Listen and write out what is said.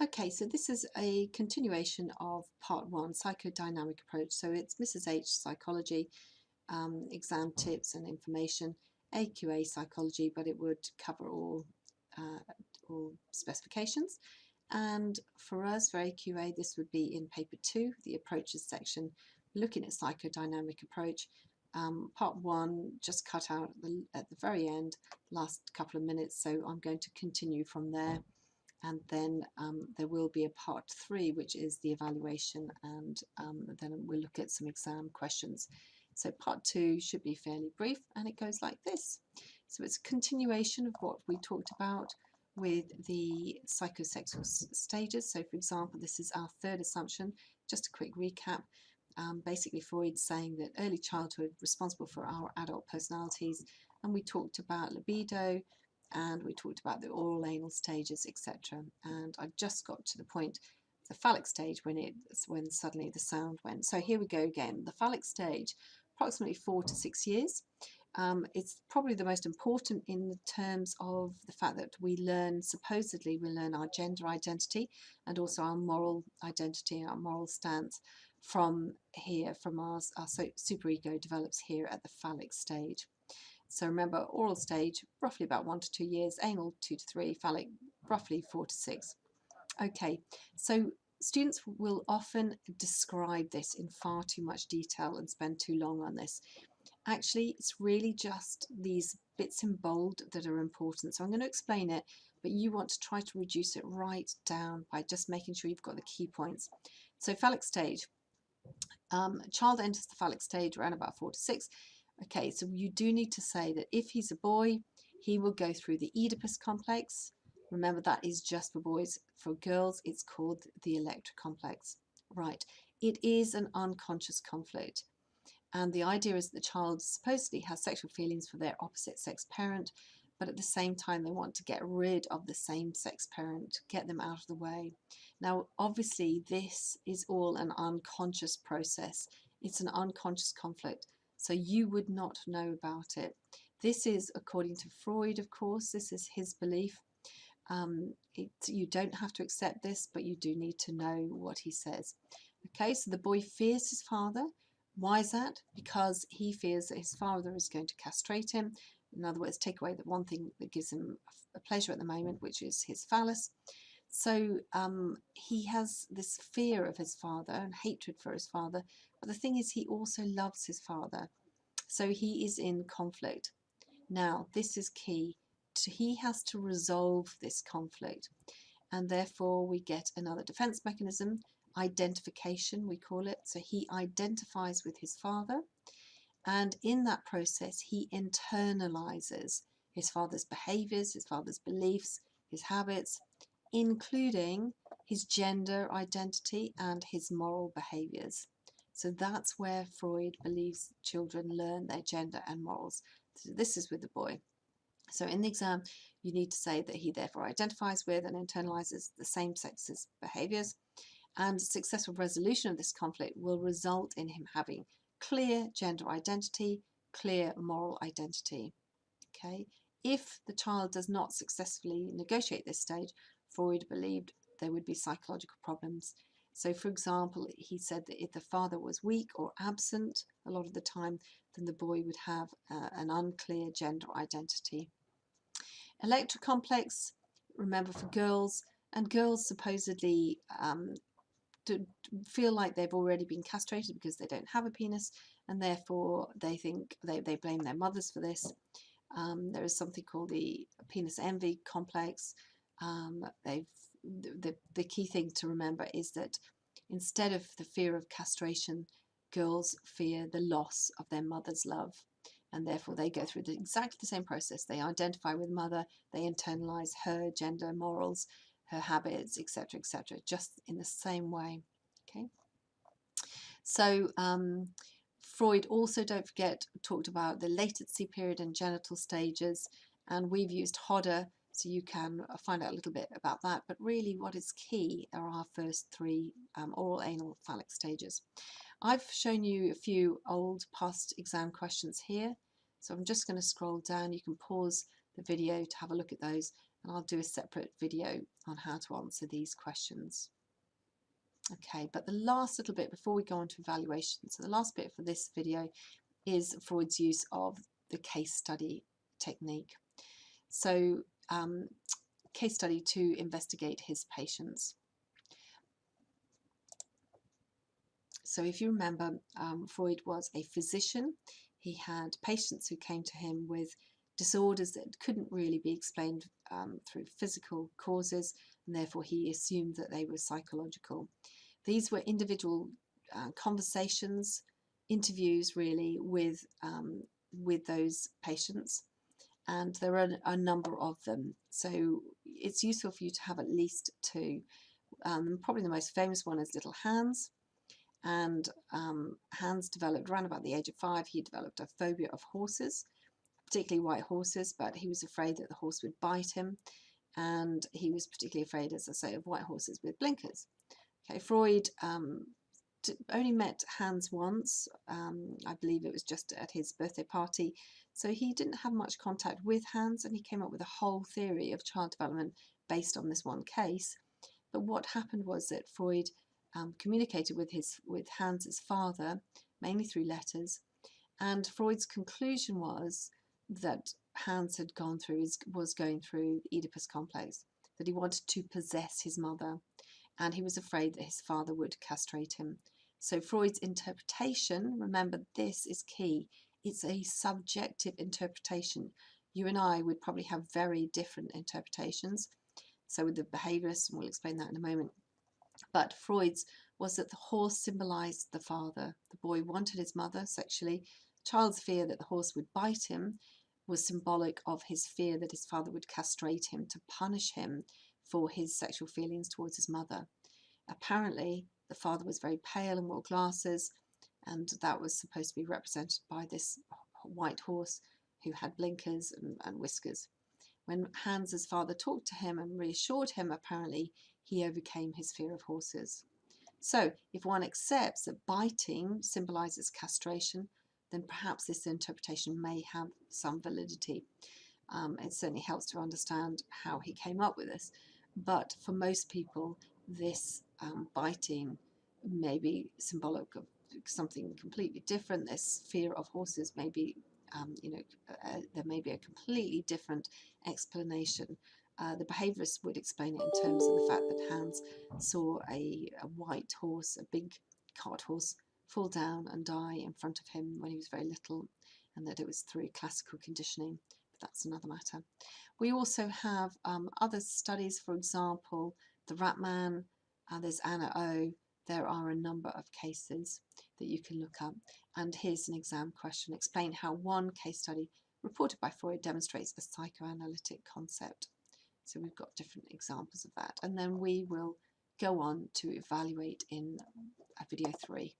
Okay, so this is a continuation of part one, psychodynamic approach. So it's Mrs. H psychology, exam tips and information, AQA psychology, but it would cover all specifications. And for us, for AQA, this would be in paper 2, the approaches section, looking at psychodynamic approach. Part 1 just cut out at the very end, last couple of minutes, so I'm going to continue from there. And then there will be a part 3, which is the evaluation, and then we'll look at some exam questions. So part 2 should be fairly brief, and it goes like this. So it's a continuation of what we talked about with the psychosexual stages. So for example, this is our third assumption. Just a quick recap. Basically Freud's saying that early childhood responsible for our adult personalities, and we talked about libido, and we talked about the oral anal stages, etc. And I just got to the point, the phallic stage, when suddenly the sound went. So here we go again. The phallic stage, approximately 4 to 6 years. It's probably the most important in terms of the fact that supposedly we learn our gender identity and also our moral identity, our moral stance from here, from our superego develops here at the phallic stage. So remember, oral stage, roughly about 1 to 2 years, anal 2 to 3, phallic roughly 4 to 6. Okay, so students will often describe this in far too much detail and spend too long on this. Actually, it's really just these bits in bold that are important. So I'm going to explain it, but you want to try to reduce it right down by just making sure you've got the key points. So phallic stage. A child enters the phallic stage around about 4 to 6. Okay, so you do need to say that if he's a boy, he will go through the Oedipus complex. Remember, that is just for boys. For girls, it's called the Electra complex. Right, it is an unconscious conflict. And the idea is that the child supposedly has sexual feelings for their opposite sex parent, but at the same time, they want to get rid of the same sex parent, get them out of the way. Now, obviously, this is all an unconscious process. It's an unconscious conflict. So you would not know about it. This is according to Freud, of course. This is his belief. You don't have to accept this, but you do need to know what he says. Okay, so the boy fears his father. Why is that? Because he fears that his father is going to castrate him. In other words, take away the one thing that gives him a pleasure at the moment, which is his phallus. So he has this fear of his father and hatred for his father. But the thing is, he also loves his father. So he is in conflict. Now, this is key. He has to resolve this conflict. And therefore, we get another defense mechanism, identification, we call it. So he identifies with his father. And in that process, he internalizes his father's behaviors, his father's beliefs, his habits, including his gender identity and his moral behaviors. So that's where Freud believes children learn their gender and morals. So this is with the boy. So in the exam, you need to say that he therefore identifies with and internalizes the same sex's behaviors. And successful resolution of this conflict will result in him having clear gender identity, clear moral identity. Okay. If the child does not successfully negotiate this stage, Freud believed there would be psychological problems. So, for example, he said that if the father was weak or absent a lot of the time, then the boy would have an unclear gender identity. Electra complex, remember, for girls, and girls supposedly feel like they've already been castrated because they don't have a penis, and therefore they think they blame their mothers for this. There is something called the penis envy complex. The key thing to remember is that instead of the fear of castration, girls fear the loss of their mother's love, and therefore they go through exactly the same process. They identify with mother, they internalize her gender, morals, her habits, etc., etc., just in the same way. Okay. So Freud also, don't forget, talked about the latency period and genital stages, and we've used Hodder, so you can find out a little bit about that. But really what is key are our first 3 oral, anal, phallic stages. I've shown you a few old past exam questions here, so I'm just going to scroll down. You can pause the video to have a look at those, and I'll do a separate video on how to answer these questions. Okay, but the last little bit before we go on to evaluation, so the last bit for this video is Freud's use of the case study technique. So case study to investigate his patients. So if you remember, Freud was a physician. He had patients who came to him with disorders that couldn't really be explained through physical causes, and therefore he assumed that they were psychological. These were individual conversations, interviews really with those patients, and there are a number of them. So it's useful for you to have at least two. Probably the most famous one is little Hans. And Hans developed around about the age of 5. He developed a phobia of horses, particularly white horses, but he was afraid that the horse would bite him, and he was particularly afraid, as I say, of white horses with blinkers. Okay, Freud only met Hans once. I believe it was just at his birthday party, so he didn't have much contact with Hans, and he came up with a whole theory of child development based on this one case. But what happened was that Freud communicated with Hans's father, mainly through letters, and Freud's conclusion was that Hans was going through the Oedipus complex, that he wanted to possess his mother, and he was afraid that his father would castrate him. So Freud's interpretation, remember this is key, it's a subjective interpretation. You and I would probably have very different interpretations. So with the behaviourists, and we'll explain that in a moment, but Freud's was that the horse symbolized the father. The boy wanted his mother sexually. The child's fear that the horse would bite him was symbolic of his fear that his father would castrate him to punish him for his sexual feelings towards his mother. Apparently, the father was very pale and wore glasses, and that was supposed to be represented by this white horse who had blinkers and whiskers. When Hans's father talked to him and reassured him, apparently he overcame his fear of horses. So if one accepts that biting symbolizes castration, then perhaps this interpretation may have some validity. It certainly helps to understand how he came up with this. But for most people, this biting may be symbolic of something completely different. This fear of horses may be, there may be a completely different explanation. The behaviourists would explain it in terms of the fact that Hans saw a white horse, a big cart horse, fall down and die in front of him when he was very little, and that it was through classical conditioning. But that's another matter. We also have other studies, for example, the Rat Man, there's Anna O. There are a number of cases that you can look up. And here's an exam question. Explain how one case study reported by Freud demonstrates a psychoanalytic concept. So we've got different examples of that. And then we will go on to evaluate in video 3.